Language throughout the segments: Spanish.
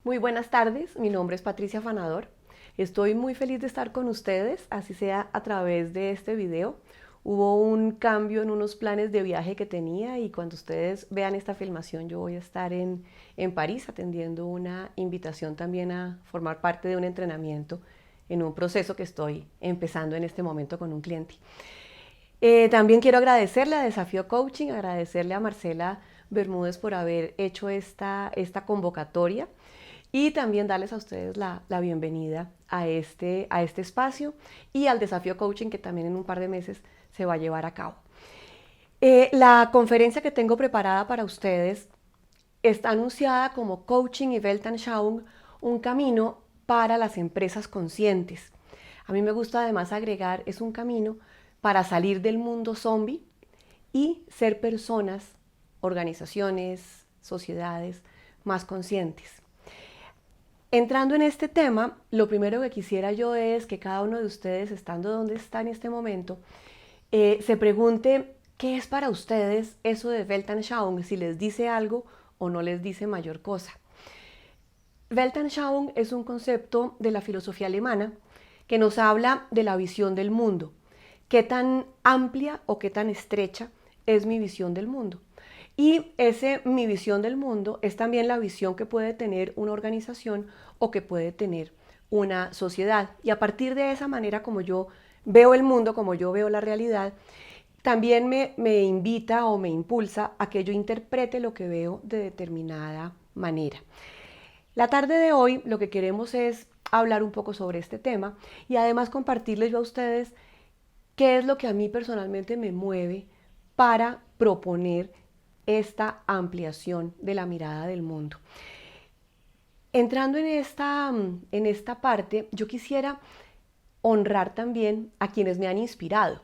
Muy buenas tardes, mi nombre es Patricia Fanador. Estoy muy feliz de estar con ustedes, así sea a través de este video. Hubo un cambio en unos planes de viaje que tenía y cuando ustedes vean esta filmación yo voy a estar en París atendiendo una invitación también a formar parte de un entrenamiento en un proceso que estoy empezando en este momento con un cliente. También quiero agradecerle a Desafío Coaching, agradecerle a Marcela Bermúdez por haber hecho esta convocatoria y también darles a ustedes la bienvenida a este espacio y al Desafío Coaching que también en un par de meses se va a llevar a cabo. La conferencia que tengo preparada para ustedes está anunciada como Coaching y Weltanschauung, un camino para las empresas conscientes. A mí me gusta además agregar, es un camino para salir del mundo zombie y ser personas, organizaciones, sociedades más conscientes. Entrando en este tema, lo primero que quisiera yo es que cada uno de ustedes, estando donde está en este momento, se pregunte qué es para ustedes eso de Weltanschauung, si les dice algo o no les dice mayor cosa. Weltanschauung es un concepto de la filosofía alemana que nos habla de la visión del mundo. Qué tan amplia o qué tan estrecha es mi visión del mundo. Y mi visión del mundo es también la visión que puede tener una organización o que puede tener una sociedad. Y a partir de esa manera como yo veo el mundo, como yo veo la realidad, también me invita o me impulsa a que yo interprete lo que veo de determinada manera. La tarde de hoy lo que queremos es hablar un poco sobre este tema y además compartirles yo a ustedes qué es lo que a mí personalmente me mueve para proponer esta ampliación de la mirada del mundo. Entrando en esta parte, yo quisiera honrar también a quienes me han inspirado.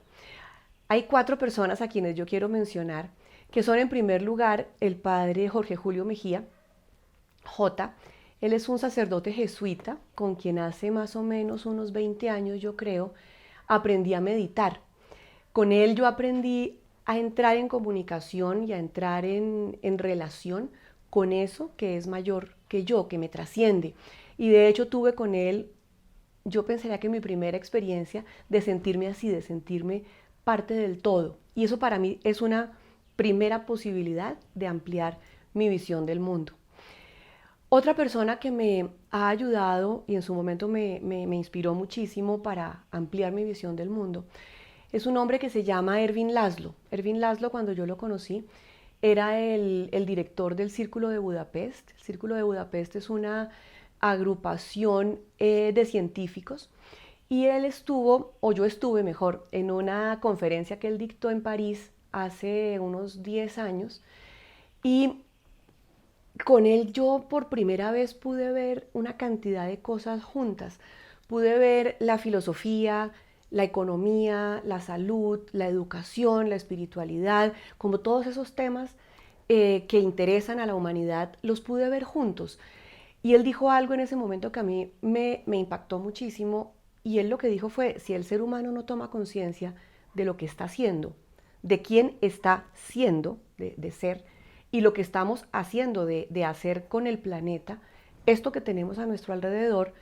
Hay 4 personas a quienes yo quiero mencionar, que son en primer lugar el padre Jorge Julio Mejía, J. Él es un sacerdote jesuita con quien hace más o menos unos 20 años, yo creo, aprendí a meditar. Con él yo aprendí a entrar en comunicación y a entrar en relación con eso que es mayor que yo, que me trasciende. Y de hecho tuve con él, yo pensaría que mi primera experiencia de sentirme así, de sentirme parte del todo. Y eso para mí es una primera posibilidad de ampliar mi visión del mundo. Otra persona que me ha ayudado y en su momento me inspiró muchísimo para ampliar mi visión del mundo es un hombre que se llama Ervin Laszlo. Ervin Laszlo, cuando yo lo conocí, era el director del Círculo de Budapest. El Círculo de Budapest es una agrupación de científicos y él estuvo, o yo estuve mejor, en una conferencia que él dictó en París hace unos 10 años y con él yo por primera vez pude ver una cantidad de cosas juntas. Pude ver la filosofía, la economía, la salud, la educación, la espiritualidad, como todos esos temas que interesan a la humanidad, los pude ver juntos. Y él dijo algo en ese momento que a mí me impactó muchísimo y él lo que dijo fue, si el ser humano no toma conciencia de lo que está haciendo, de quién está siendo, de ser, y lo que estamos haciendo de hacer con el planeta, esto que tenemos a nuestro alrededor,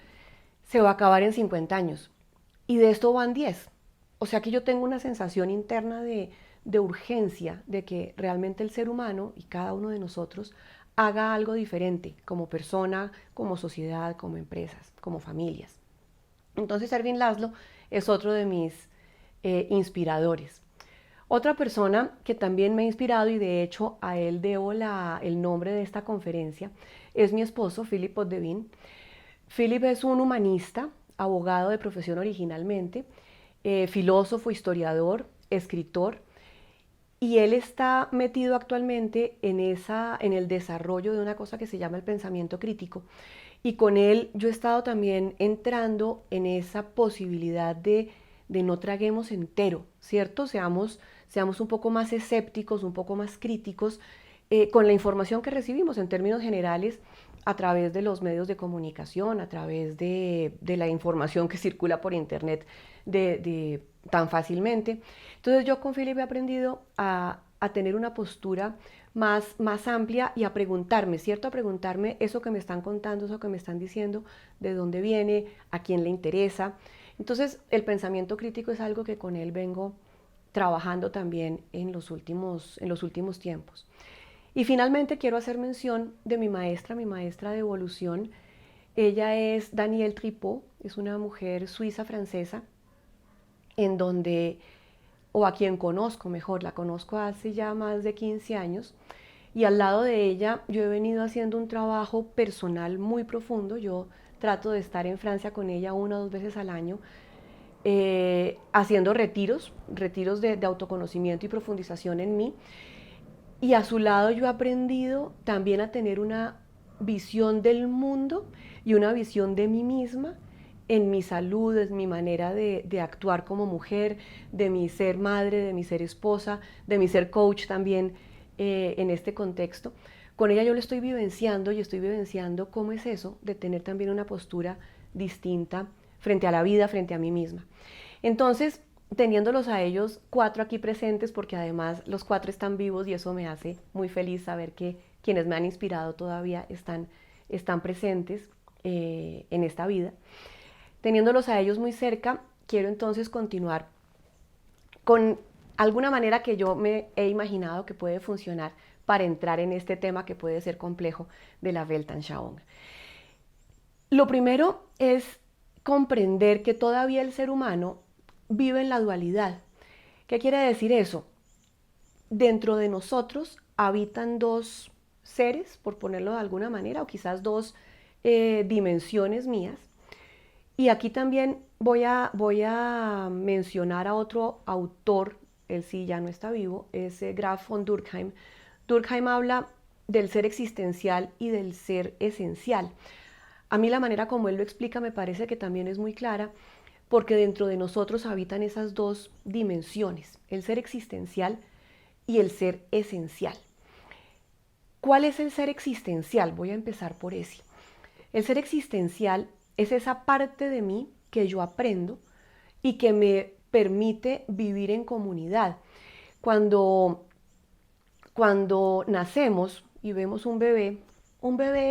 se va a acabar en 50 años. Y de esto van 10. O sea que yo tengo una sensación interna de urgencia, de que realmente el ser humano y cada uno de nosotros haga algo diferente como persona, como sociedad, como empresas, como familias. Entonces Ervin Laszlo es otro de mis inspiradores. Otra persona que también me ha inspirado y de hecho a él debo el nombre de esta conferencia es mi esposo, Philip Poddevin. Philip es un humanista, abogado de profesión originalmente, filósofo, historiador, escritor, y él está metido actualmente en el desarrollo de una cosa que se llama el pensamiento crítico. Y con él yo he estado también entrando en esa posibilidad de no traguemos entero, ¿cierto? Seamos un poco más escépticos, un poco más críticos con la información que recibimos en términos generales a través de los medios de comunicación, a través de la información que circula por internet tan fácilmente. Entonces yo con Philip he aprendido a tener una postura más amplia y a preguntarme, ¿cierto? A preguntarme eso que me están contando, eso que me están diciendo, de dónde viene, a quién le interesa. Entonces, el pensamiento crítico es algo que con él vengo trabajando también en los últimos tiempos. Y finalmente quiero hacer mención de mi maestra de evolución. Ella es Danielle Tripot, es una mujer suiza-francesa, en donde, o a quien conozco mejor, la conozco hace ya más de 15 años, y al lado de ella yo he venido haciendo un trabajo personal muy profundo. Yo trato de estar en Francia con ella 1 o 2 veces al año, haciendo retiros de autoconocimiento y profundización en mí. Y a su lado yo he aprendido también a tener una visión del mundo y una visión de mí misma en mi salud, en mi manera de actuar como mujer, de mi ser madre, de mi ser esposa, de mi ser coach también en este contexto. Con ella yo lo estoy vivenciando y estoy vivenciando cómo es eso de tener también una postura distinta frente a la vida, frente a mí misma. Entonces, teniéndolos a ellos 4 aquí presentes, porque además los 4 están vivos y eso me hace muy feliz saber que quienes me han inspirado todavía están presentes en esta vida. Teniéndolos a ellos muy cerca, quiero entonces continuar con alguna manera que yo me he imaginado que puede funcionar para entrar en este tema que puede ser complejo de la Weltanschauung. Lo primero es comprender que todavía el ser humano vive en la dualidad. ¿Qué quiere decir eso? Dentro de nosotros habitan 2 seres, por ponerlo de alguna manera, o quizás 2 dimensiones mías. Y aquí también voy a mencionar a otro autor, él sí ya no está vivo, es Graf von Durkheim. Durkheim habla del ser existencial y del ser esencial. A mí la manera como él lo explica me parece que también es muy clara, porque dentro de nosotros habitan esas 2 dimensiones, el ser existencial y el ser esencial. ¿Cuál es el ser existencial? Voy a empezar por ese. El ser existencial es esa parte de mí que yo aprendo y que me permite vivir en comunidad. Cuando nacemos y vemos un bebé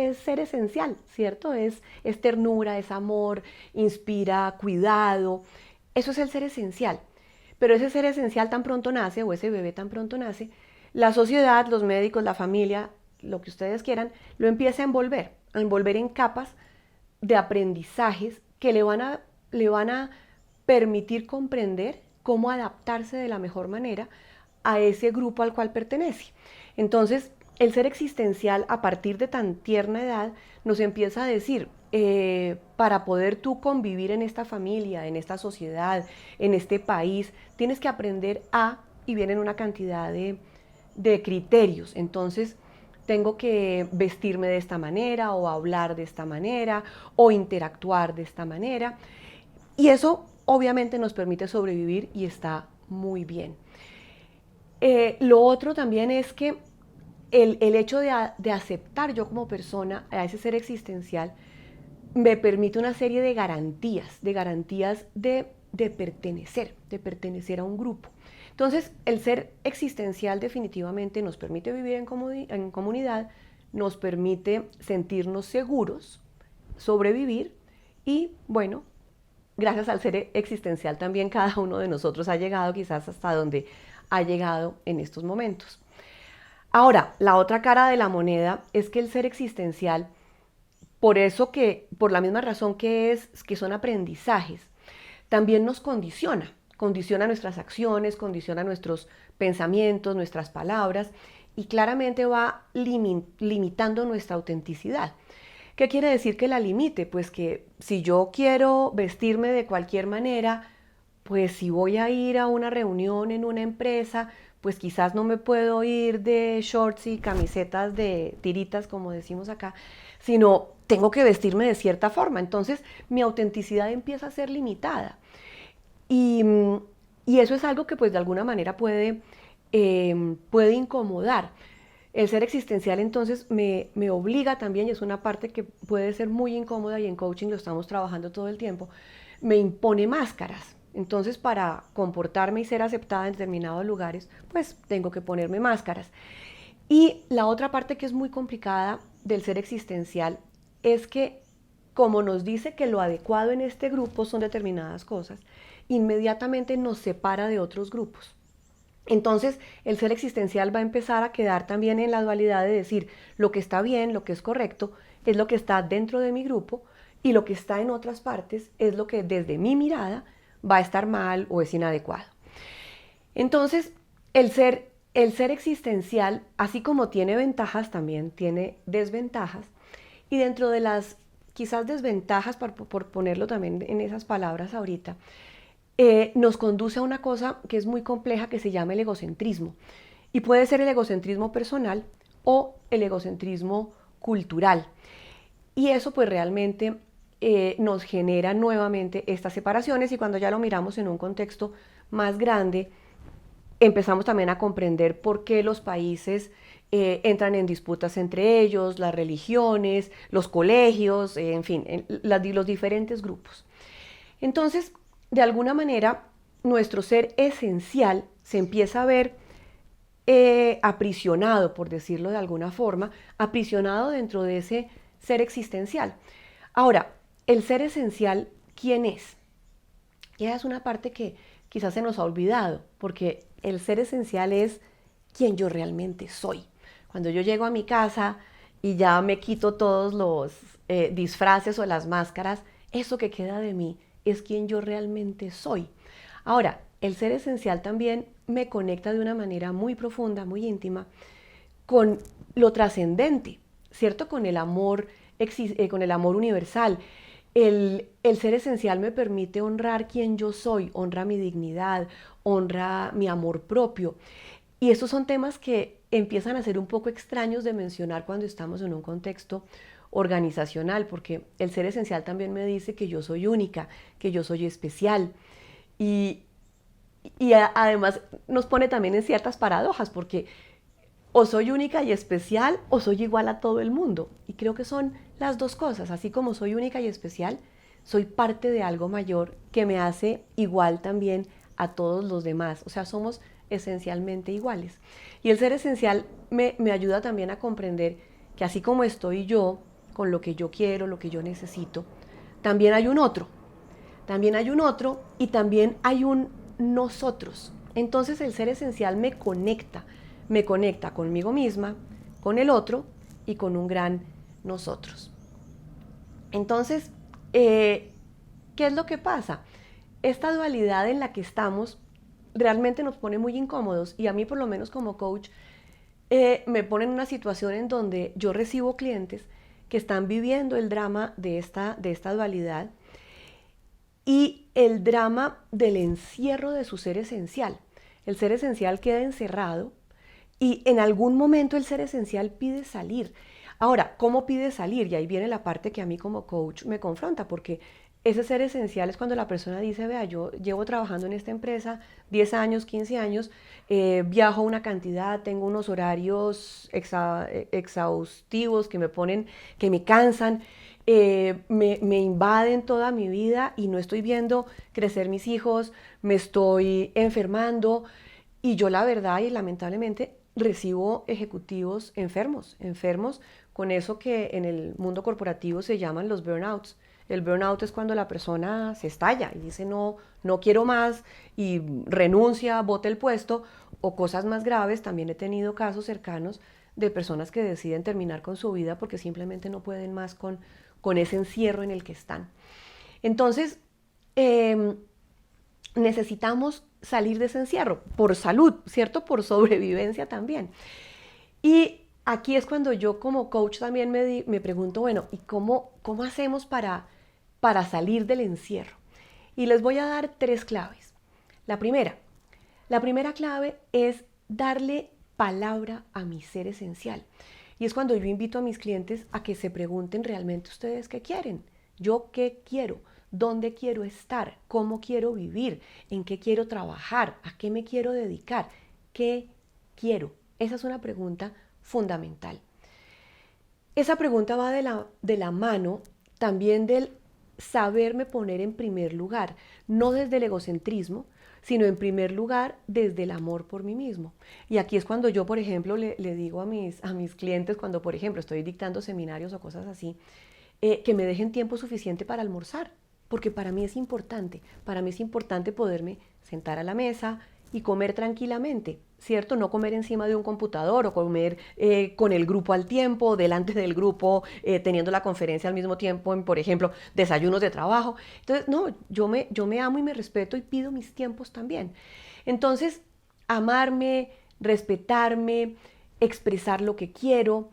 es ser esencial, ¿cierto? Es ternura, es amor, inspira cuidado. Eso es el ser esencial. Pero ese ser esencial tan pronto nace, o ese bebé tan pronto nace, la sociedad, los médicos, la familia, lo que ustedes quieran, lo empieza a envolver en capas de aprendizajes que le van a permitir comprender cómo adaptarse de la mejor manera a ese grupo al cual pertenece. Entonces, el ser existencial a partir de tan tierna edad nos empieza a decir, para poder tú convivir en esta familia, en esta sociedad, en este país, tienes que aprender y vienen una cantidad de criterios. Entonces, tengo que vestirme de esta manera, o hablar de esta manera, o interactuar de esta manera. Y eso obviamente nos permite sobrevivir y está muy bien. Lo otro también es que el hecho de aceptar yo como persona a ese ser existencial me permite una serie de garantías de pertenecer a un grupo. Entonces, el ser existencial definitivamente nos permite vivir en comunidad, nos permite sentirnos seguros, sobrevivir y, bueno, gracias al ser existencial también cada uno de nosotros ha llegado quizás hasta donde ha llegado en estos momentos. Ahora, la otra cara de la moneda es que el ser existencial, por la misma razón que son aprendizajes, también nos condiciona nuestras acciones, condiciona nuestros pensamientos, nuestras palabras, y claramente va limitando nuestra autenticidad. ¿Qué quiere decir que la limite? Pues que si yo quiero vestirme de cualquier manera, pues si voy a ir a una reunión en una empresa, pues quizás no me puedo ir de shorts y camisetas de tiritas, como decimos acá, sino tengo que vestirme de cierta forma. Entonces mi autenticidad empieza a ser limitada. Y eso es algo que pues de alguna manera puede incomodar. El ser existencial entonces me obliga también, y es una parte que puede ser muy incómoda, y en coaching lo estamos trabajando todo el tiempo, me impone máscaras. Entonces, para comportarme y ser aceptada en determinados lugares, pues tengo que ponerme máscaras. Y la otra parte que es muy complicada del ser existencial es que, como nos dice que lo adecuado en este grupo son determinadas cosas, inmediatamente nos separa de otros grupos. Entonces, el ser existencial va a empezar a quedar también en la dualidad de decir lo que está bien, lo que es correcto, es lo que está dentro de mi grupo y lo que está en otras partes es lo que desde mi mirada va a estar mal o es inadecuado. Entonces, el ser existencial, así como tiene ventajas, también tiene desventajas. Y dentro de las quizás desventajas, por ponerlo también en esas palabras ahorita, nos conduce a una cosa que es muy compleja que se llama el egocentrismo. Y puede ser el egocentrismo personal o el egocentrismo cultural. Y eso pues realmente nos genera nuevamente estas separaciones y cuando ya lo miramos en un contexto más grande, empezamos también a comprender por qué los países entran en disputas entre ellos, las religiones, los colegios, en fin, los diferentes grupos. Entonces, de alguna manera, nuestro ser esencial se empieza a ver aprisionado, por decirlo de alguna forma, aprisionado dentro de ese ser existencial. Ahora, el ser esencial, ¿quién es? Y esa es una parte que quizás se nos ha olvidado, porque el ser esencial es quien yo realmente soy. Cuando yo llego a mi casa y ya me quito todos los disfraces o las máscaras, eso que queda de mí es quien yo realmente soy. Ahora, el ser esencial también me conecta de una manera muy profunda, muy íntima, con lo trascendente, ¿cierto? Con el amor universal. El ser esencial me permite honrar quien yo soy, honra mi dignidad, honra mi amor propio. Y estos son temas que empiezan a ser un poco extraños de mencionar cuando estamos en un contexto organizacional, porque el ser esencial también me dice que yo soy única, que yo soy especial. Y, además nos pone también en ciertas paradojas, porque o soy única y especial o soy igual a todo el mundo. Y creo que son las dos cosas. Así como soy única y especial, soy parte de algo mayor que me hace igual también a todos los demás. O sea, somos esencialmente iguales. Y el ser esencial me ayuda también a comprender que así como estoy yo, con lo que yo quiero, lo que yo necesito, también hay un otro. También hay un otro y también hay un nosotros. Entonces el ser esencial me conecta conmigo misma, con el otro y con un gran nosotros. Entonces, ¿qué es lo que pasa? Esta dualidad en la que estamos realmente nos pone muy incómodos y a mí por lo menos como coach me pone en una situación en donde yo recibo clientes que están viviendo el drama de esta dualidad y el drama del encierro de su ser esencial. El ser esencial queda encerrado y en algún momento el ser esencial pide salir. Ahora, ¿cómo pide salir? Y ahí viene la parte que a mí como coach me confronta, porque ese ser esencial es cuando la persona dice, vea, yo llevo trabajando en esta empresa 10 años, 15 años, viajo una cantidad, tengo unos horarios exhaustivos que me ponen, que me cansan, me invaden toda mi vida y no estoy viendo crecer mis hijos, me estoy enfermando y yo la verdad y lamentablemente recibo ejecutivos enfermos con eso que en el mundo corporativo se llaman los burnouts. El burnout es cuando la persona se estalla y dice no quiero más y renuncia, bota el puesto o cosas más graves. También he tenido casos cercanos de personas que deciden terminar con su vida porque simplemente no pueden más con ese encierro en el que están. Entonces, necesitamos salir de ese encierro por salud, ¿cierto? Por sobrevivencia también. Y aquí es cuando yo como coach también me pregunto, bueno, ¿y cómo hacemos para salir del encierro? Y les voy a dar 3 claves. La primera clave es darle palabra a mi ser esencial. Y es cuando yo invito a mis clientes a que se pregunten realmente ustedes qué quieren, yo qué quiero, dónde quiero estar, cómo quiero vivir, en qué quiero trabajar, a qué me quiero dedicar, qué quiero. Esa es una pregunta fundamental. Esa pregunta va de la mano también del saberme poner en primer lugar, no desde el egocentrismo, sino en primer lugar desde el amor por mí mismo. Y aquí es cuando yo, por ejemplo, le digo a mis clientes, cuando, por ejemplo, estoy dictando seminarios o cosas así, que me dejen tiempo suficiente para almorzar, porque para mí es importante poderme sentar a la mesa y comer tranquilamente, ¿cierto? No comer encima de un computador o comer con el grupo al tiempo, delante del grupo, teniendo la conferencia al mismo tiempo, en, por ejemplo, desayunos de trabajo. Entonces, no, yo me amo y me respeto y pido mis tiempos también. Entonces, amarme, respetarme, expresar lo que quiero,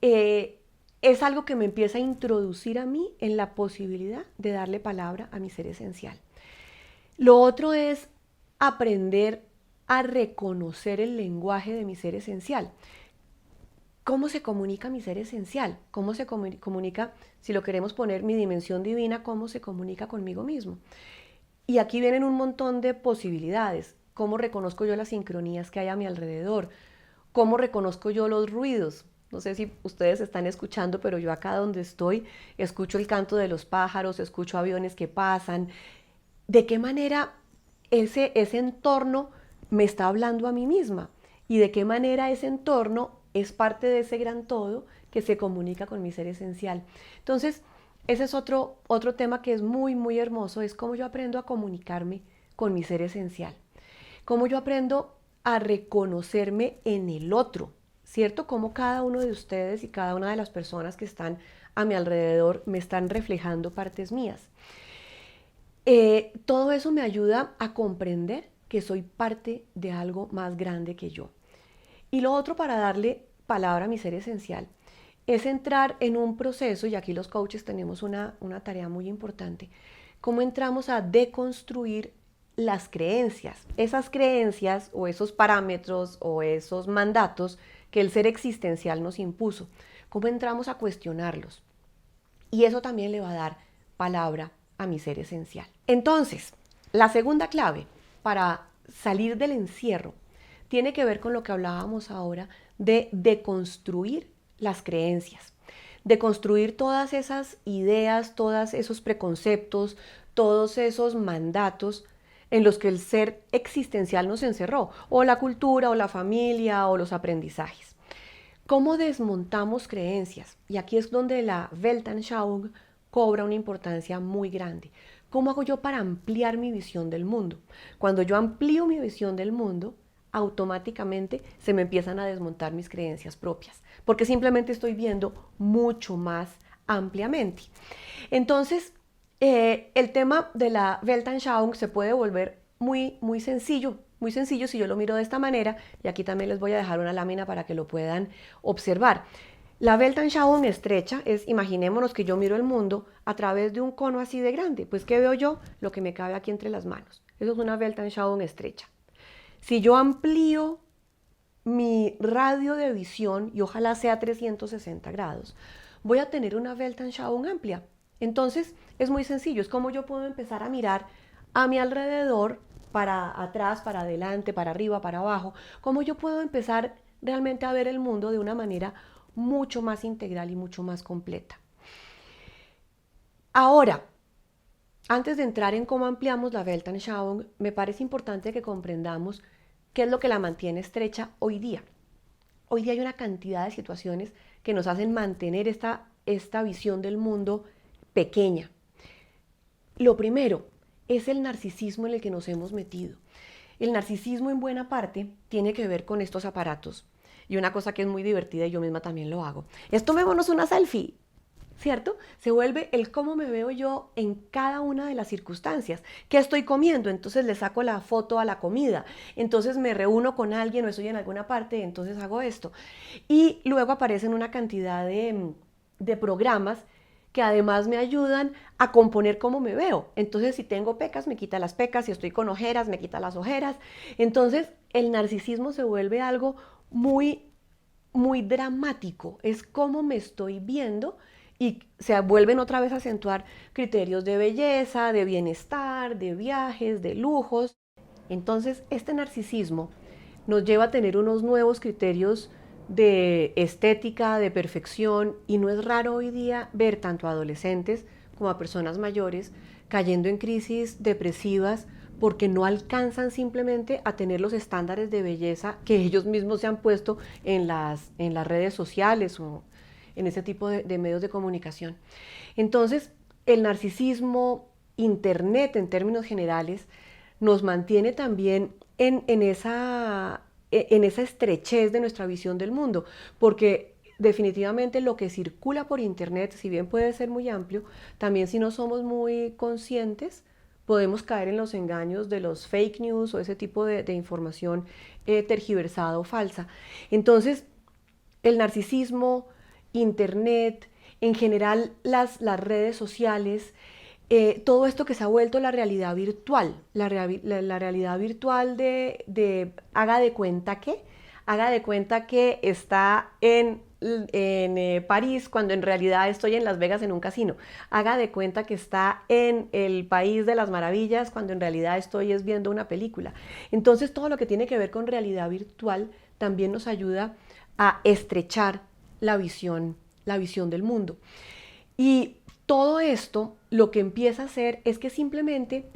eh, es algo que me empieza a introducir a mí en la posibilidad de darle palabra a mi ser esencial. Lo otro es aprender a reconocer el lenguaje de mi ser esencial. ¿Cómo se comunica mi ser esencial? ¿Cómo se comunica, si lo queremos poner, mi dimensión divina, cómo se comunica conmigo mismo? Y aquí vienen un montón de posibilidades. ¿Cómo reconozco yo las sincronías que hay a mi alrededor? ¿Cómo reconozco yo los ruidos? No sé si ustedes están escuchando, pero yo acá donde estoy escucho el canto de los pájaros, escucho aviones que pasan. ¿De qué manera ese entorno me está hablando a mí misma? ¿Y de qué manera ese entorno es parte de ese gran todo que se comunica con mi ser esencial? Entonces, ese es otro tema que es muy, muy hermoso, es cómo yo aprendo a comunicarme con mi ser esencial. Cómo yo aprendo a reconocerme en el otro, ¿cierto? Cómo cada uno de ustedes y cada una de las personas que están a mi alrededor me están reflejando partes mías. Todo eso me ayuda a comprender que soy parte de algo más grande que yo. Y lo otro, para darle palabra a mi ser esencial, es entrar en un proceso, y aquí los coaches tenemos una tarea muy importante, cómo entramos a deconstruir las creencias, esas creencias o esos parámetros o esos mandatos que el ser existencial nos impuso, cómo entramos a cuestionarlos. Y eso también le va a dar palabra a mi ser esencial. Entonces, la segunda clave para salir del encierro tiene que ver con lo que hablábamos ahora de deconstruir las creencias, de construir todas esas ideas, todos esos preconceptos, todos esos mandatos en los que el ser existencial nos encerró, o la cultura, o la familia, o los aprendizajes. ¿Cómo desmontamos creencias? Y aquí es donde la Weltanschauung cobra una importancia muy grande. ¿Cómo hago yo para ampliar mi visión del mundo? Cuando yo amplío mi visión del mundo, automáticamente se me empiezan a desmontar mis creencias propias, porque simplemente estoy viendo mucho más ampliamente. Entonces, el tema de la Weltanschauung se puede volver muy sencillo si yo lo miro de esta manera, y aquí también les voy a dejar una lámina para que lo puedan observar. La Weltanschauung estrecha es, imaginémonos que yo miro el mundo a través de un cono así de grande, pues ¿qué veo yo? Lo que me cabe aquí entre las manos. Eso es una Weltanschauung estrecha. Si yo amplío mi radio de visión, y ojalá sea 360 grados, voy a tener una Weltanschauung amplia. Entonces es muy sencillo, es como yo puedo empezar a mirar a mi alrededor, para atrás, para adelante, para arriba, para abajo, cómo yo puedo empezar realmente a ver el mundo de una manera mucho más integral y mucho más completa. Ahora, antes de entrar en cómo ampliamos la Weltanschauung, me parece importante que comprendamos qué es lo que la mantiene estrecha hoy día. Hoy día hay una cantidad de situaciones que nos hacen mantener esta visión del mundo pequeña. Lo primero es el narcisismo en el que nos hemos metido. El narcisismo en buena parte tiene que ver con estos aparatos. Y una cosa que es muy divertida, y yo misma también lo hago, es tomémonos una selfie, ¿cierto? Se vuelve el cómo me veo yo en cada una de las circunstancias. ¿Qué estoy comiendo? Entonces le saco la foto a la comida. Entonces me reúno con alguien o estoy en alguna parte, entonces hago esto. Y luego aparecen una cantidad de programas que además me ayudan a componer cómo me veo. Entonces, si tengo pecas, me quita las pecas, si estoy con ojeras, me quita las ojeras. Entonces, el narcisismo se vuelve algo muy dramático. Es cómo me estoy viendo, y se vuelven otra vez a acentuar criterios de belleza, de bienestar, de viajes, de lujos. Entonces, este narcisismo nos lleva a tener unos nuevos criterios de estética, de perfección, y no es raro hoy día ver tanto a adolescentes como a personas mayores cayendo en crisis depresivas porque no alcanzan simplemente a tener los estándares de belleza que ellos mismos se han puesto en las redes sociales o en ese tipo de medios de comunicación. Entonces, el narcisismo, Internet en términos generales, nos mantiene también en esa estrechez de nuestra visión del mundo, porque definitivamente lo que circula por Internet, si bien puede ser muy amplio, también si no somos muy conscientes, podemos caer en los engaños de los fake news o ese tipo de información tergiversada o falsa. Entonces, el narcisismo, Internet, en general las redes sociales, todo esto que se ha vuelto la realidad virtual, la realidad virtual haga de cuenta que está en París cuando en realidad estoy en Las Vegas en un casino, haga de cuenta que está en el país de las maravillas cuando en realidad estoy es viendo una película. Entonces todo lo que tiene que ver con realidad virtual también nos ayuda a estrechar la visión del mundo. Y todo esto lo que empieza a hacer es que simplemente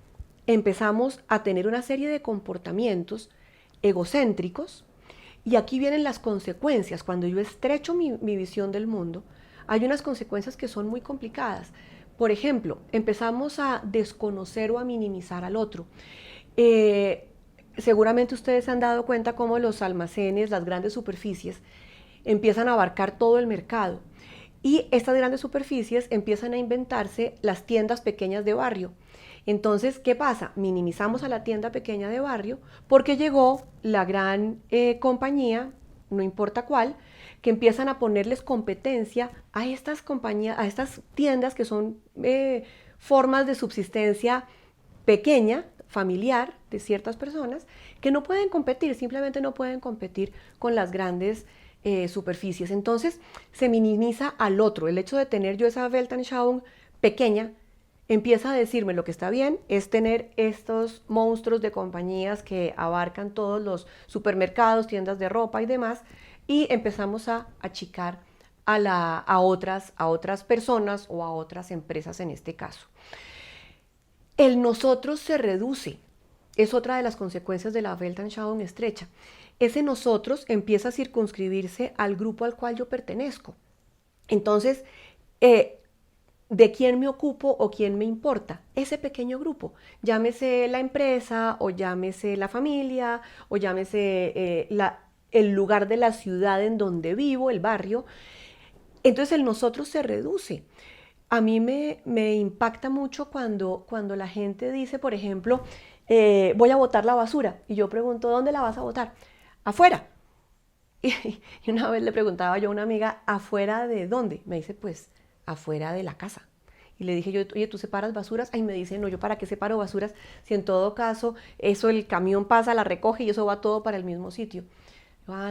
empezamos a tener una serie de comportamientos egocéntricos y aquí vienen las consecuencias. Cuando yo estrecho mi visión del mundo, hay unas consecuencias que son muy complicadas. Por ejemplo, empezamos a desconocer o a minimizar al otro. Seguramente ustedes se han dado cuenta cómo los almacenes, las grandes superficies, empiezan a abarcar todo el mercado. Y estas grandes superficies empiezan a inventarse las tiendas pequeñas de barrio. Entonces, ¿qué pasa? Minimizamos a la tienda pequeña de barrio porque llegó la gran compañía, no importa cuál, que empiezan a ponerles competencia a estas compañías, a estas tiendas que son formas de subsistencia pequeña, familiar de ciertas personas, que no pueden competir, simplemente no pueden competir con las grandes superficies. Entonces se minimiza al otro. El hecho de tener yo esa Weltanschauung pequeña empieza a decirme lo que está bien es tener estos monstruos de compañías que abarcan todos los supermercados, tiendas de ropa y demás, y empezamos a achicar a otras personas o a otras empresas en este caso. El nosotros se reduce, es otra de las consecuencias de la Weltanschauung estrecha. Ese nosotros empieza a circunscribirse al grupo al cual yo pertenezco. Entonces, ¿de quién me ocupo o quién me importa? Ese pequeño grupo. Llámese la empresa, o llámese la familia, o llámese el lugar de la ciudad en donde vivo, el barrio. Entonces el nosotros se reduce. A mí me impacta mucho cuando la gente dice, por ejemplo, voy a botar la basura. Y yo pregunto, ¿dónde la vas a botar? Afuera. Y una vez le preguntaba yo a una amiga, ¿afuera de dónde? Me dice, pues, afuera de la casa. Y le dije yo, oye, ¿tú separas basuras? Ay, me dice, no, ¿yo para qué separo basuras? Si en todo caso, eso el camión pasa, la recoge y eso va todo para el mismo sitio.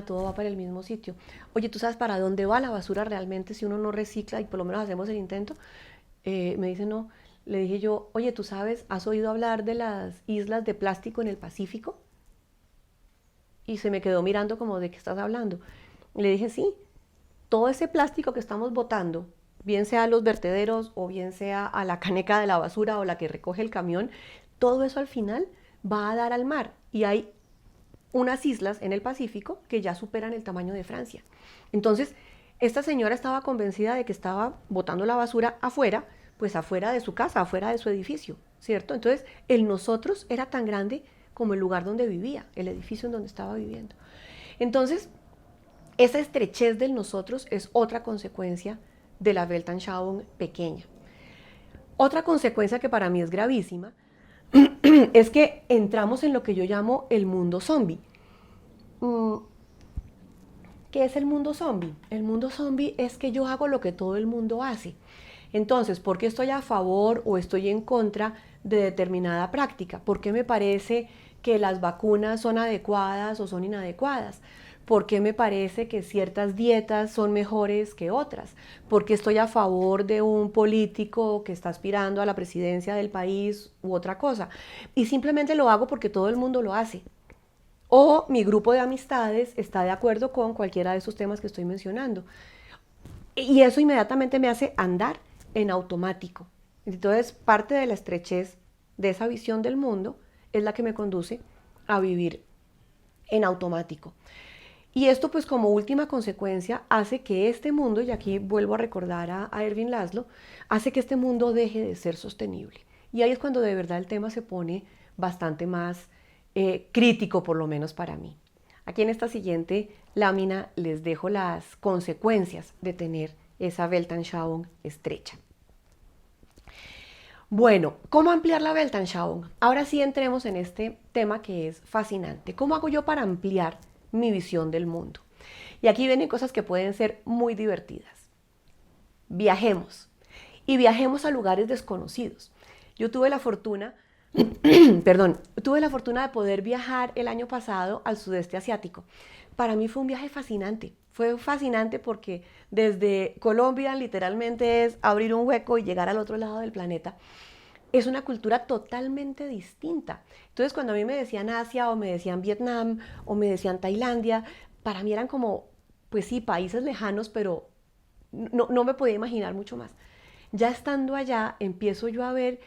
Todo va para el mismo sitio. Oye, ¿tú sabes para dónde va la basura realmente si uno no recicla y por lo menos hacemos el intento? Me dice, no. Le dije yo, oye, ¿tú sabes, has oído hablar de las islas de plástico en el Pacífico? Y se me quedó mirando como, ¿de qué estás hablando? Y le dije, sí, todo ese plástico que estamos botando, bien sea a los vertederos o bien sea a la caneca de la basura o la que recoge el camión, todo eso al final va a dar al mar. Y hay unas islas en el Pacífico que ya superan el tamaño de Francia. Entonces, esta señora estaba convencida de que estaba botando la basura afuera, pues afuera de su casa, afuera de su edificio, ¿cierto? Entonces, el nosotros era tan grande como el lugar donde vivía, el edificio en donde estaba viviendo. Entonces, esa estrechez del nosotros es otra consecuencia de la Weltanschauung pequeña. Otra consecuencia que para mí es gravísima es que entramos en lo que yo llamo el mundo zombie. ¿Qué es el mundo zombie? El mundo zombie es que yo hago lo que todo el mundo hace. Entonces, ¿por qué estoy a favor o estoy en contra de determinada práctica? ¿Por qué me parece que las vacunas son adecuadas o son inadecuadas? ¿Por qué me parece que ciertas dietas son mejores que otras? ¿Por qué estoy a favor de un político que está aspirando a la presidencia del país u otra cosa? Y simplemente lo hago porque todo el mundo lo hace. O mi grupo de amistades está de acuerdo con cualquiera de esos temas que estoy mencionando. Y eso inmediatamente me hace andar en automático. Entonces, parte de la estrechez de esa visión del mundo es la que me conduce a vivir en automático. Y esto pues como última consecuencia hace que este mundo, y aquí vuelvo a recordar a Ervin Laszlo, hace que este mundo deje de ser sostenible. Y ahí es cuando de verdad el tema se pone bastante más crítico, por lo menos para mí. Aquí en esta siguiente lámina les dejo las consecuencias de tener esa Weltanschauung estrecha. Bueno, ¿cómo ampliar la Weltanschauung? Ahora sí entremos en este tema que es fascinante. ¿Cómo hago yo para ampliar mi visión del mundo? Y aquí vienen cosas que pueden ser muy divertidas. Viajemos. Y viajemos a lugares desconocidos. Yo tuve la fortuna, tuve la fortuna de poder viajar el año pasado al sudeste asiático. Para mí fue un viaje fascinante. Fue fascinante porque desde Colombia literalmente es abrir un hueco y llegar al otro lado del planeta. Es una cultura totalmente distinta. Entonces, cuando a mí me decían Asia o me decían Vietnam o me decían Tailandia, para mí eran como, pues sí, países lejanos, pero no me podía imaginar mucho más. Ya estando allá, empiezo yo a ver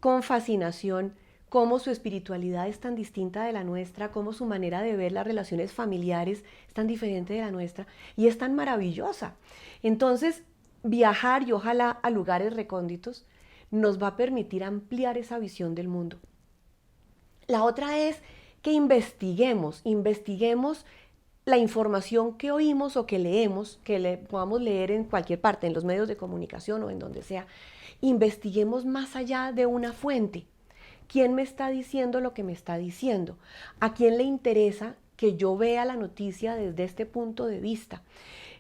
con fascinación cómo su espiritualidad es tan distinta de la nuestra, cómo su manera de ver las relaciones familiares es tan diferente de la nuestra y es tan maravillosa. Entonces, viajar y ojalá a lugares recónditos nos va a permitir ampliar esa visión del mundo. La otra es que investiguemos la información que oímos o que leemos, que podamos leer en cualquier parte, en los medios de comunicación o en donde sea. Investiguemos más allá de una fuente. ¿Quién me está diciendo lo que me está diciendo? ¿A quién le interesa que yo vea la noticia desde este punto de vista?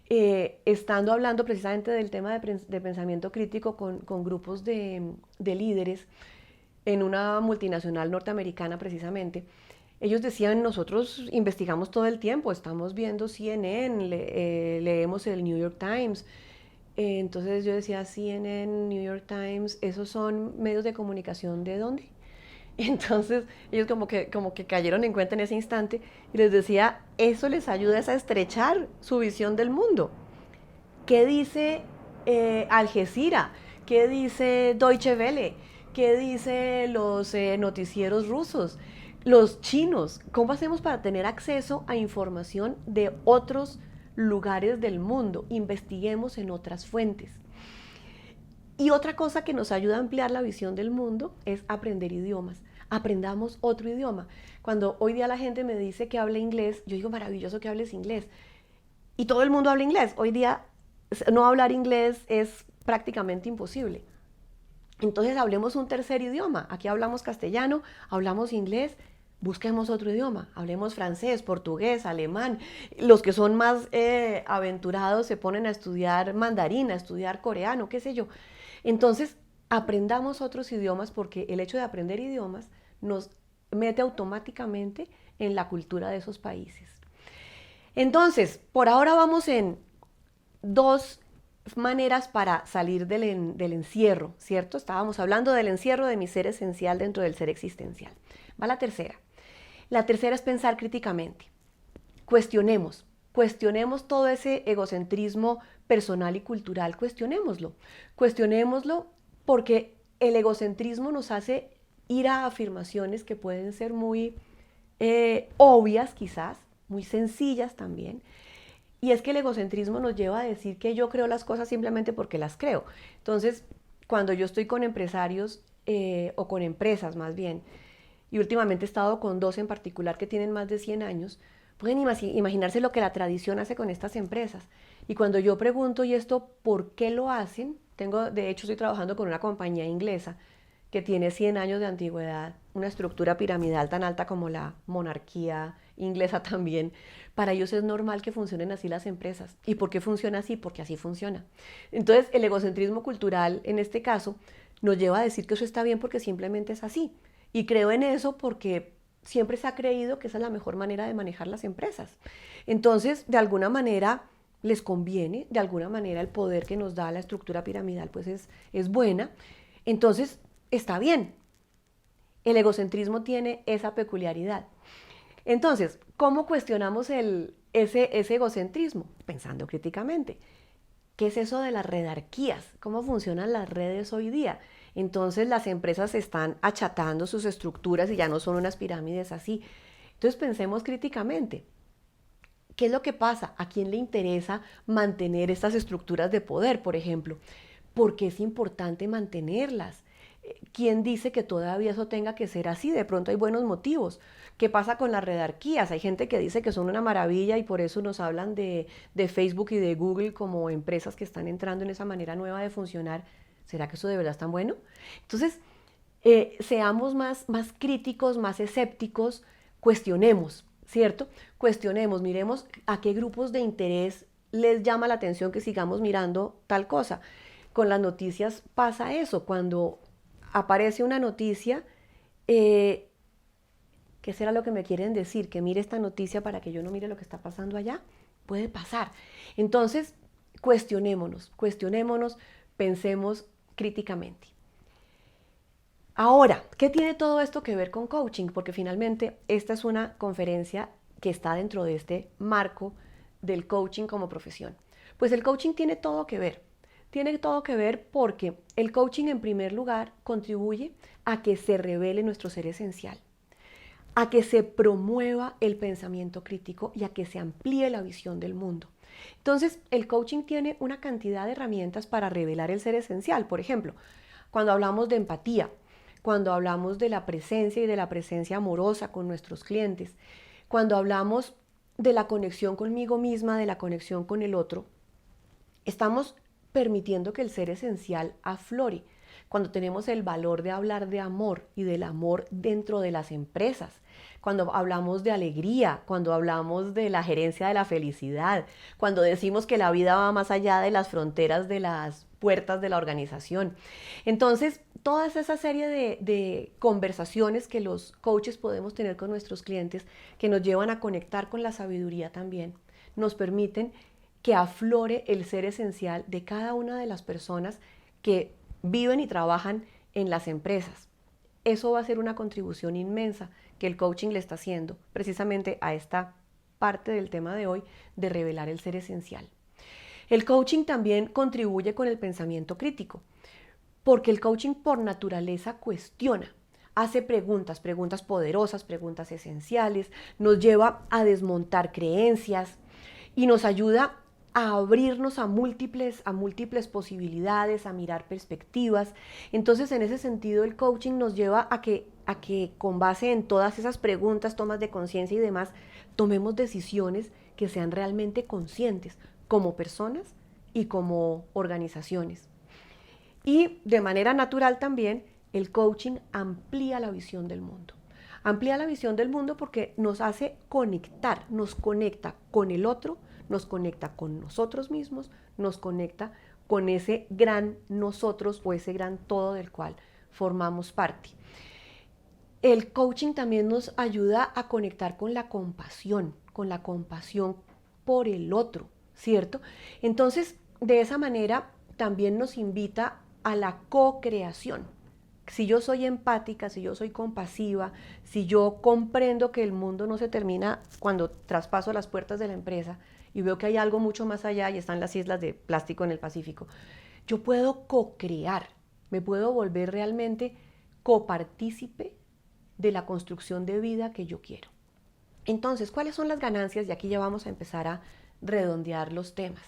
Estando hablando precisamente del tema de pensamiento crítico con grupos de líderes en una multinacional norteamericana precisamente, ellos decían, nosotros investigamos todo el tiempo, estamos viendo CNN, leemos el New York Times. Entonces yo decía, CNN, New York Times, ¿esos son medios de comunicación de dónde? Entonces ellos como que cayeron en cuenta en ese instante y les decía, eso les ayuda a estrechar su visión del mundo. ¿Qué dice Al Jazeera? ¿Qué dice Deutsche Welle? ¿Qué dice los noticieros rusos? Los chinos. ¿Cómo hacemos para tener acceso a información de otros lugares del mundo? Investiguemos en otras fuentes. Y otra cosa que nos ayuda a ampliar la visión del mundo es aprender idiomas. Aprendamos otro idioma. Cuando hoy día la gente me dice que hable inglés, yo digo, maravilloso que hables inglés. Y todo el mundo habla inglés. Hoy día no hablar inglés es prácticamente imposible. Entonces hablemos un tercer idioma. Aquí hablamos castellano, hablamos inglés, busquemos otro idioma. Hablemos francés, portugués, alemán. Los que son más aventurados se ponen a estudiar mandarín, a estudiar coreano, qué sé yo. Entonces aprendamos otros idiomas porque el hecho de aprender idiomas nos mete automáticamente en la cultura de esos países. Entonces, por ahora vamos en dos maneras para salir del encierro, ¿cierto? Estábamos hablando del encierro de mi ser esencial dentro del ser existencial. Va la tercera. La tercera es pensar críticamente. Cuestionemos todo ese egocentrismo personal y cultural, cuestionémoslo porque el egocentrismo nos hace ir a afirmaciones que pueden ser muy obvias quizás, muy sencillas también. Y es que el egocentrismo nos lleva a decir que yo creo las cosas simplemente porque las creo. Entonces, cuando yo estoy con empresarios o con empresas más bien, y últimamente he estado con dos en particular que tienen más de 100 años, pueden imaginarse lo que la tradición hace con estas empresas. Y cuando yo pregunto, ¿y esto por qué lo hacen? De hecho, estoy trabajando con una compañía inglesa que tiene 100 años de antigüedad, una estructura piramidal tan alta como la monarquía inglesa también. Para ellos es normal que funcionen así las empresas. ¿Y por qué funciona así? Porque así funciona. Entonces, el egocentrismo cultural, en este caso, nos lleva a decir que eso está bien porque simplemente es así. Y creo en eso porque siempre se ha creído que esa es la mejor manera de manejar las empresas. Entonces, de alguna manera les conviene, de alguna manera el poder que nos da la estructura piramidal pues es buena. Entonces, está bien. El egocentrismo tiene esa peculiaridad. Entonces, ¿cómo cuestionamos ese egocentrismo? Pensando críticamente. ¿Qué es eso de las redarquías? ¿Cómo funcionan las redes hoy día? Entonces las empresas están achatando sus estructuras y ya no son unas pirámides así. Entonces pensemos críticamente. ¿Qué es lo que pasa? ¿A quién le interesa mantener estas estructuras de poder, por ejemplo? ¿Por qué es importante mantenerlas? ¿Quién dice que todavía eso tenga que ser así? De pronto hay buenos motivos. ¿Qué pasa con las redarquías? Hay gente que dice que son una maravilla y por eso nos hablan de Facebook y de Google como empresas que están entrando en esa manera nueva de funcionar. ¿Será que eso de verdad es tan bueno? Entonces, seamos más críticos, más escépticos, cuestionemos, ¿cierto? Cuestionemos, miremos a qué grupos de interés les llama la atención que sigamos mirando tal cosa. Con las noticias pasa eso, cuando aparece una noticia, ¿qué será lo que me quieren decir? Que mire esta noticia para que yo no mire lo que está pasando allá. Puede pasar. Entonces, cuestionémonos, pensemos críticamente. Ahora, ¿qué tiene todo esto que ver con coaching? Porque finalmente esta es una conferencia que está dentro de este marco del coaching como profesión. Pues el coaching tiene todo que ver. Tiene todo que ver porque el coaching en primer lugar contribuye a que se revele nuestro ser esencial, a que se promueva el pensamiento crítico y a que se amplíe la visión del mundo. Entonces, el coaching tiene una cantidad de herramientas para revelar el ser esencial. Por ejemplo, cuando hablamos de empatía, cuando hablamos de la presencia y de la presencia amorosa con nuestros clientes, cuando hablamos de la conexión conmigo misma, de la conexión con el otro, estamos permitiendo que el ser esencial aflore. Cuando tenemos el valor de hablar de amor y del amor dentro de las empresas, cuando hablamos de alegría, cuando hablamos de la gerencia de la felicidad, cuando decimos que la vida va más allá de las fronteras de las puertas de la organización. Entonces, toda esa serie de conversaciones que los coaches podemos tener con nuestros clientes, que nos llevan a conectar con la sabiduría también, nos permiten que aflore el ser esencial de cada una de las personas que viven y trabajan en las empresas. Eso va a ser una contribución inmensa que el coaching le está haciendo precisamente a esta parte del tema de hoy de revelar el ser esencial. El coaching también contribuye con el pensamiento crítico, porque el coaching por naturaleza cuestiona, hace preguntas poderosas, preguntas esenciales, nos lleva a desmontar creencias y nos ayuda a abrirnos a múltiples posibilidades, a mirar perspectivas. Entonces, en ese sentido, el coaching nos lleva a que con base en todas esas preguntas, tomas de conciencia y demás, tomemos decisiones que sean realmente conscientes como personas y como organizaciones. Y de manera natural también, el coaching amplía la visión del mundo. Amplía la visión del mundo porque nos hace conectar, nos conecta con el otro, nos conecta con nosotros mismos, nos conecta con ese gran nosotros o ese gran todo del cual formamos parte. El coaching también nos ayuda a conectar con la compasión por el otro, ¿cierto? Entonces, de esa manera también nos invita a la co-creación. Si yo soy empática, si yo soy compasiva, si yo comprendo que el mundo no se termina cuando traspaso las puertas de la empresa y veo que hay algo mucho más allá y están las islas de plástico en el Pacífico, yo puedo co-crear, me puedo volver realmente copartícipe de la construcción de vida que yo quiero. Entonces, ¿cuáles son las ganancias? Y aquí ya vamos a empezar a redondear los temas.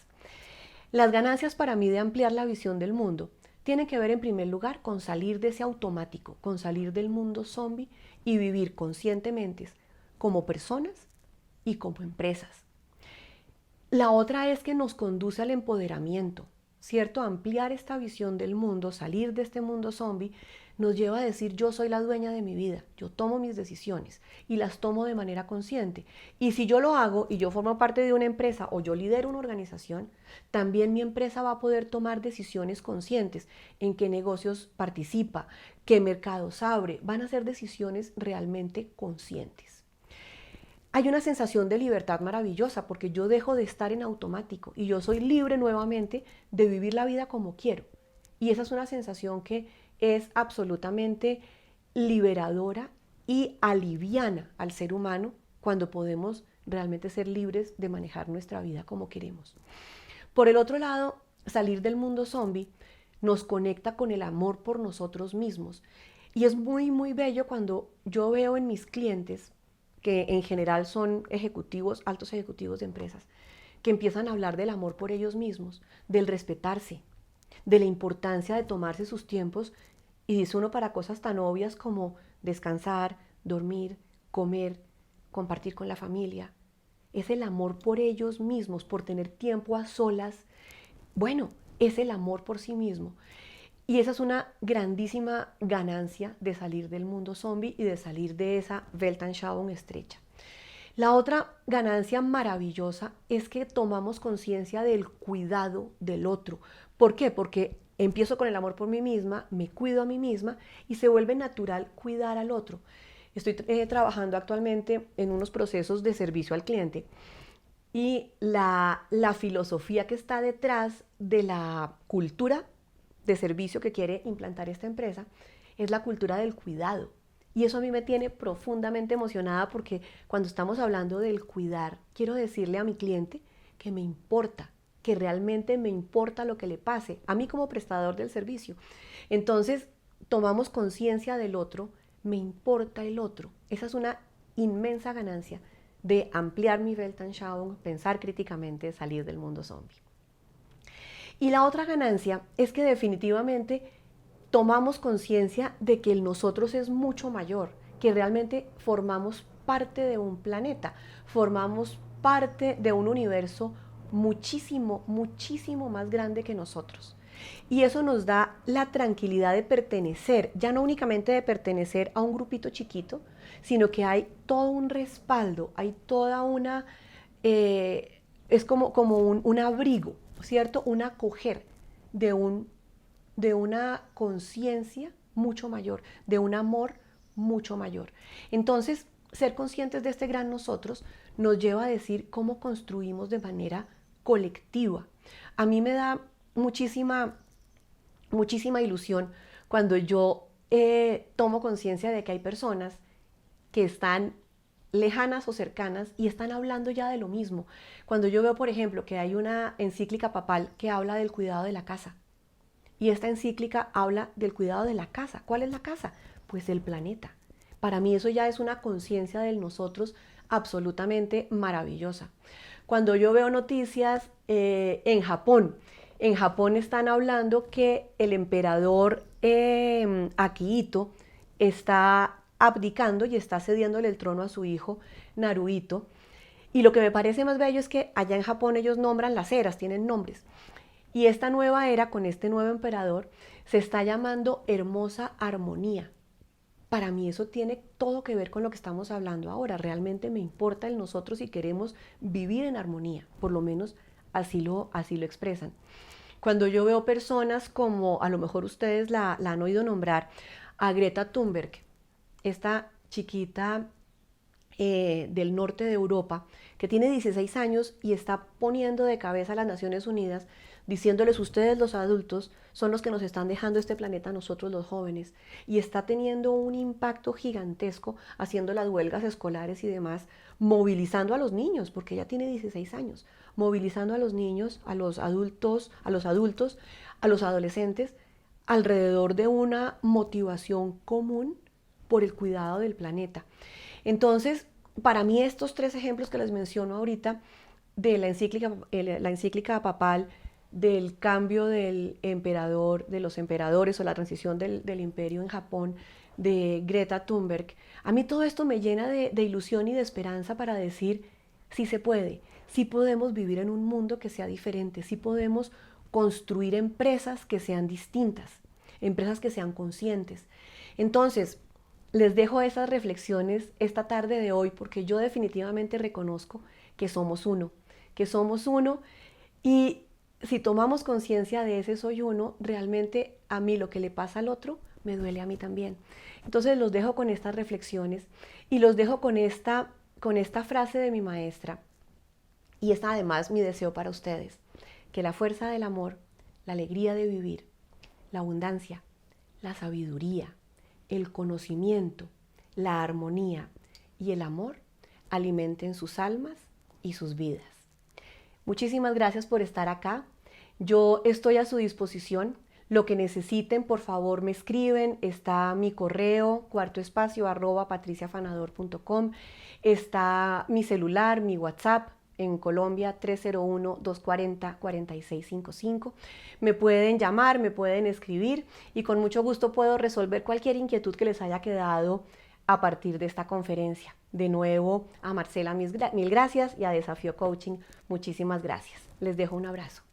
Las ganancias para mí de ampliar la visión del mundo tienen que ver en primer lugar con salir de ese automático, con salir del mundo zombie y vivir conscientemente como personas y como empresas. La otra es que nos conduce al empoderamiento, ¿cierto? Ampliar esta visión del mundo, salir de este mundo zombie, nos lleva a decir yo soy la dueña de mi vida, yo tomo mis decisiones y las tomo de manera consciente. Y si yo lo hago y yo formo parte de una empresa o yo lidero una organización, también mi empresa va a poder tomar decisiones conscientes en qué negocios participa, qué mercados abre, van a ser decisiones realmente conscientes. Hay una sensación de libertad maravillosa porque yo dejo de estar en automático y yo soy libre nuevamente de vivir la vida como quiero. Y esa es una sensación que es absolutamente liberadora y aliviana al ser humano cuando podemos realmente ser libres de manejar nuestra vida como queremos. Por el otro lado, salir del mundo zombie nos conecta con el amor por nosotros mismos. Y es muy, muy bello cuando yo veo en mis clientes, que en general son ejecutivos, altos ejecutivos de empresas, que empiezan a hablar del amor por ellos mismos, del respetarse, de la importancia de tomarse sus tiempos, y dice uno para cosas tan obvias como descansar, dormir, comer, compartir con la familia. Es el amor por ellos mismos, por tener tiempo a solas. Bueno, es el amor por sí mismo. Y esa es una grandísima ganancia de salir del mundo zombie y de salir de esa Weltanschauung estrecha. La otra ganancia maravillosa es que tomamos conciencia del cuidado del otro. ¿Por qué? Porque empiezo con el amor por mí misma, me cuido a mí misma y se vuelve natural cuidar al otro. Estoy trabajando actualmente en unos procesos de servicio al cliente y la filosofía que está detrás de la cultura de servicio que quiere implantar esta empresa es la cultura del cuidado. Y eso a mí me tiene profundamente emocionada porque cuando estamos hablando del cuidar, quiero decirle a mi cliente que me importa, que realmente me importa lo que le pase, a mí como prestador del servicio. Entonces, tomamos conciencia del otro, me importa el otro. Esa es una inmensa ganancia de ampliar mi Weltanschauung, pensar críticamente, salir del mundo zombie. Y la otra ganancia es que definitivamente tomamos conciencia de que el nosotros es mucho mayor, que realmente formamos parte de un planeta, formamos parte de un universo muchísimo, muchísimo más grande que nosotros. Y eso nos da la tranquilidad de pertenecer, ya no únicamente de pertenecer a un grupito chiquito, sino que hay todo un respaldo, hay toda una, es como un abrigo, ¿cierto? Un acoger de una conciencia mucho mayor, de un amor mucho mayor. Entonces, ser conscientes de este gran nosotros nos lleva a decir cómo construimos de manera colectiva. A mí me da muchísima ilusión cuando yo tomo conciencia de que hay personas que están lejanas o cercanas y están hablando ya de lo mismo. Cuando yo veo, por ejemplo, que hay una encíclica papal que habla del cuidado de la casa, y esta encíclica habla del cuidado de la casa. ¿Cuál es la casa? Pues el planeta. Para mí eso ya es una conciencia del nosotros absolutamente maravillosa. Cuando yo veo noticias en Japón están hablando que el emperador Akihito está abdicando y está cediéndole el trono a su hijo Naruhito. Y lo que me parece más bello es que allá en Japón ellos nombran las eras, tienen nombres. Y esta nueva era, con este nuevo emperador, se está llamando Hermosa Armonía. Para mí eso tiene todo que ver con lo que estamos hablando ahora. Realmente me importa el nosotros y queremos vivir en armonía. Por lo menos así lo expresan. Cuando yo veo personas como, a lo mejor ustedes la han oído nombrar, a Greta Thunberg, esta chiquita del norte de Europa, que tiene 16 años y está poniendo de cabeza a las Naciones Unidas, diciéndoles: ustedes los adultos son los que nos están dejando este planeta a nosotros los jóvenes, y está teniendo un impacto gigantesco haciendo las huelgas escolares y demás, movilizando a los niños, porque ella tiene 16 años, movilizando a los niños, a los adultos, a los adolescentes, alrededor de una motivación común por el cuidado del planeta. Entonces, para mí estos tres ejemplos que les menciono ahorita, de la encíclica papal, del cambio del emperador, de los emperadores o la transición del imperio en Japón, de Greta Thunberg, a mí todo esto me llena de ilusión y de esperanza para decir: sí se puede, sí podemos vivir en un mundo que sea diferente, sí podemos construir empresas que sean distintas, empresas que sean conscientes. Entonces, les dejo esas reflexiones esta tarde de hoy porque yo definitivamente reconozco que somos uno, y si tomamos conciencia de ese soy uno, realmente a mí lo que le pasa al otro me duele a mí también. Entonces los dejo con estas reflexiones y los dejo con esta frase de mi maestra, y es además mi deseo para ustedes: que la fuerza del amor, la alegría de vivir, la abundancia, la sabiduría, el conocimiento, la armonía y el amor alimenten sus almas y sus vidas. Muchísimas gracias por estar acá. Yo estoy a su disposición. Lo que necesiten, por favor, me escriben. Está mi correo, cuartoespacio@patriciafanador.com. Está mi celular, mi WhatsApp, en Colombia 301-240-4655. Me pueden llamar, me pueden escribir y con mucho gusto puedo resolver cualquier inquietud que les haya quedado a partir de esta conferencia. De nuevo, a Marcela mil gracias y a Desafío Coaching muchísimas gracias. Les dejo un abrazo.